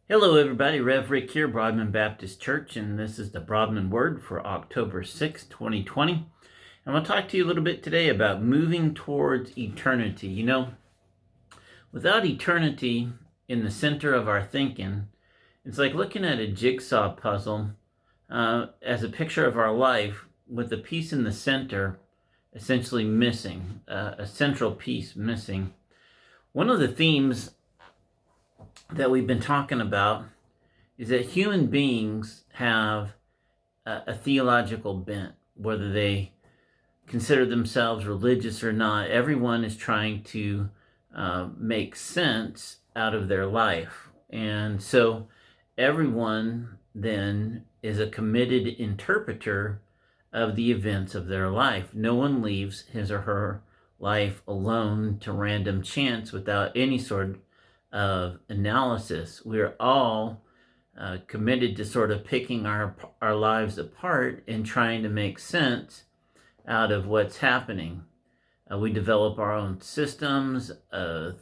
Hello, everybody. Rev Rick here, Broadman Baptist Church, and this is the Broadman Word for October 6, 2020. I want to talk to you a little bit today about moving towards eternity. Without eternity in the center of our thinking, it's like looking at a jigsaw puzzle as a picture of our life with the piece in the center essentially missing, a central piece missing. One of the themes that we've been talking about is that human beings have a theological bent, whether they consider themselves religious or not. Everyone is trying to make sense out of their life. And so everyone then is a committed interpreter of the events of their life. No one leaves his or her life alone to random chance without any sort of analysis. We're all committed to sort of picking our lives apart and trying to make sense out of what's happening. We develop our own systems,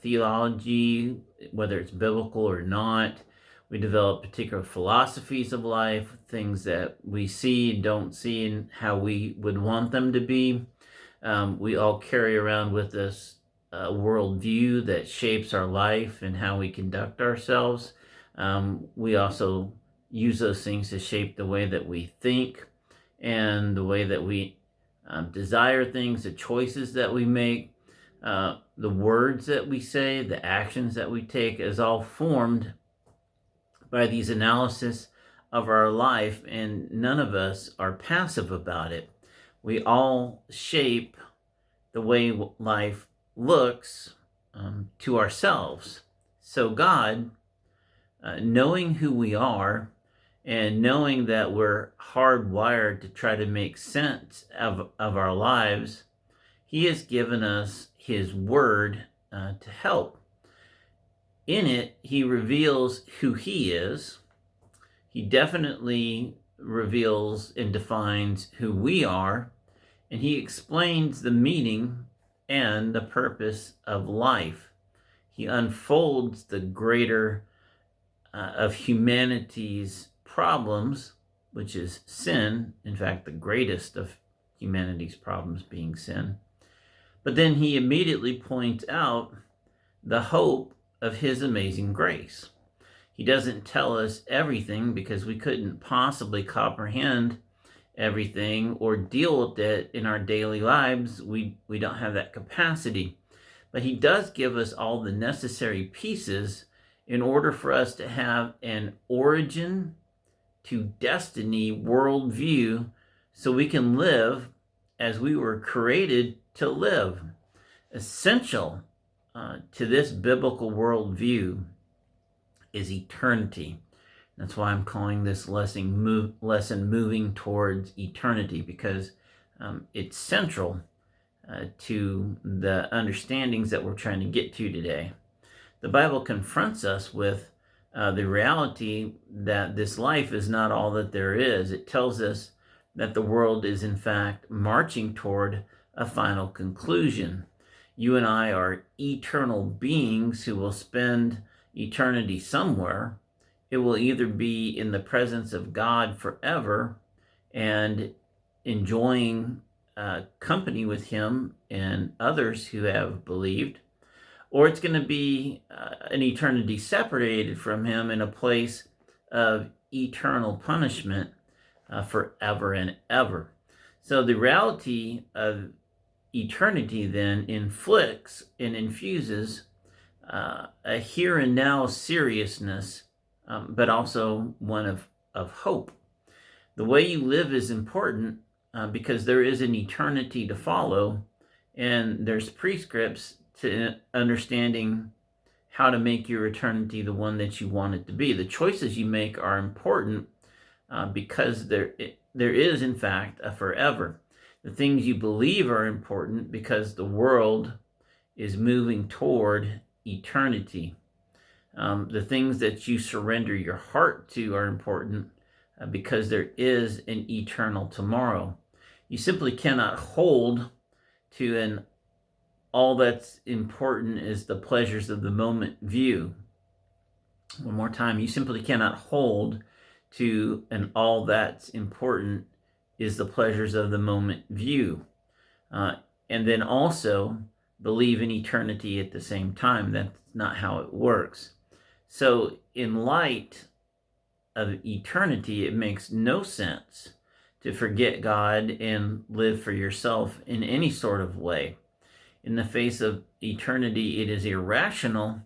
theology, whether it's biblical or not. We develop particular philosophies of life, things that we see and don't see and how we would want them to be. We all carry around with us a worldview that shapes our life and how we conduct ourselves. We also use those things to shape the way that we think and the way that we desire things, the choices that we make, the words that we say, the actions that we take is all formed by these analysis of our life, and none of us are passive about it. We all shape the way life looks to ourselves. So God, knowing who we are and knowing that we're hardwired to try to make sense of our lives, he has given us his word to help. In it, he reveals who he is. He definitely reveals and defines who we are, and he explains the meaning and the purpose of life. He unfolds the greater of humanity's problems, which is sin, in fact, the greatest of humanity's problems being sin. But then he immediately points out the hope of his amazing grace. He doesn't tell us everything because we couldn't possibly comprehend everything or deal with it in our daily lives. We don't have that capacity. But he does give us all the necessary pieces in order for us to have an origin to destiny worldview so we can live as we were created to live. Essential to this biblical worldview is eternity. That's why I'm calling this lesson Moving Towards Eternity, because it's central to the understandings that we're trying to get to today. The Bible confronts us with the reality that this life is not all that there is. It tells us that the world is in fact marching toward a final conclusion. You and I are eternal beings who will spend eternity somewhere. It will either be in the presence of God forever and enjoying company with him and others who have believed, or it's going to be an eternity separated from him in a place of eternal punishment forever and ever. So the reality of eternity then inflicts and infuses a here and now seriousness, but also one of hope. The way you live is important because there is an eternity to follow, and there's prescripts to understanding how to make your eternity the one that you want it to be. The choices you make are important because there is, in fact, a forever. The things you believe are important because the world is moving toward eternity. The things that you surrender your heart to are important because there is an eternal tomorrow. You simply cannot hold to an all that's important is the pleasures of the moment view. One more time, you simply cannot hold to an all that's important is the pleasures of the moment view. And then also believe in eternity at the same time. That's not how it works. So, in light of eternity, it makes no sense to forget God and live for yourself in any sort of way. In the face of eternity, it is irrational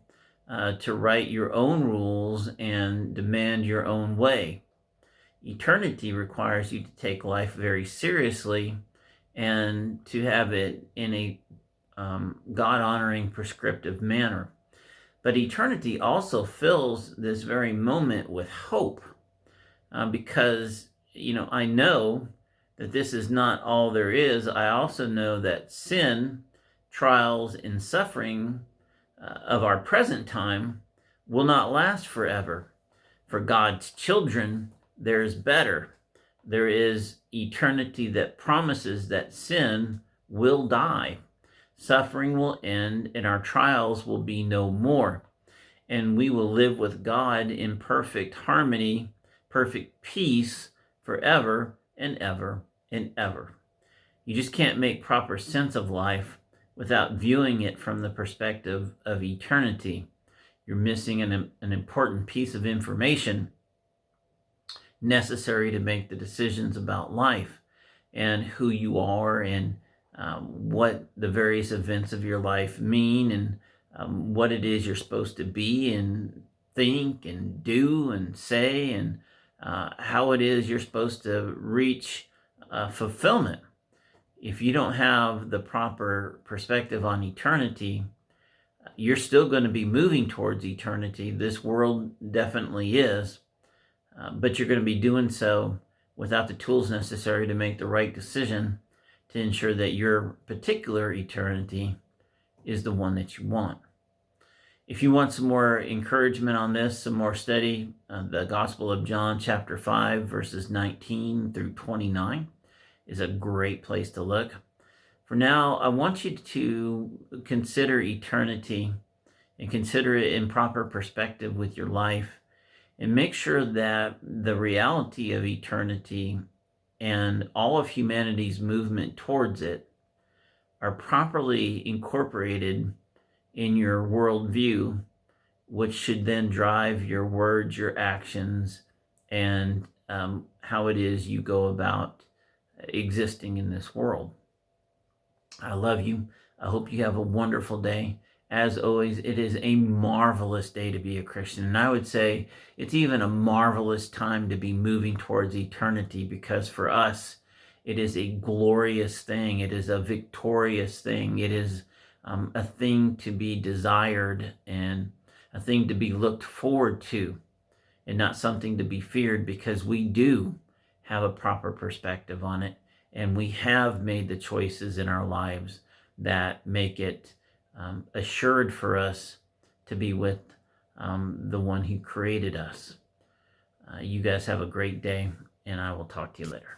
to write your own rules and demand your own way. Eternity requires you to take life very seriously and to have it in a God-honoring, prescriptive manner. But eternity also fills this very moment with hope because, I know that this is not all there is. I also know that sin, trials, and suffering of our present time will not last forever. For God's children, there is better. There is eternity that promises that sin will die. Suffering will end and our trials will be no more. And we will live with God in perfect harmony, perfect peace forever and ever and ever. You just can't make proper sense of life without viewing it from the perspective of eternity. You're missing an important piece of information necessary to make the decisions about life and who you are and what the various events of your life mean and what it is you're supposed to be and think and do and say and how it is you're supposed to reach fulfillment. If you don't have the proper perspective on eternity, you're still going to be moving towards eternity. This world definitely is, but you're going to be doing so without the tools necessary to make the right decision to ensure that your particular eternity is the one that you want. If you want some more encouragement on this, some more study, the Gospel of John chapter 5, verses 19 through 29 is a great place to look. For now, I want you to consider eternity and consider it in proper perspective with your life and make sure that the reality of eternity and all of humanity's movement towards it are properly incorporated in your worldview, which should then drive your words, your actions, and how it is you go about existing in this world. I love you. I hope you have a wonderful day. As always, it is a marvelous day to be a Christian. And I would say it's even a marvelous time to be moving towards eternity because for us, it is a glorious thing. It is a victorious thing. It is a thing to be desired and a thing to be looked forward to and not something to be feared because we do have a proper perspective on it. And we have made the choices in our lives that make it assured for us to be with the one who created us. You guys have a great day, and I will talk to you later.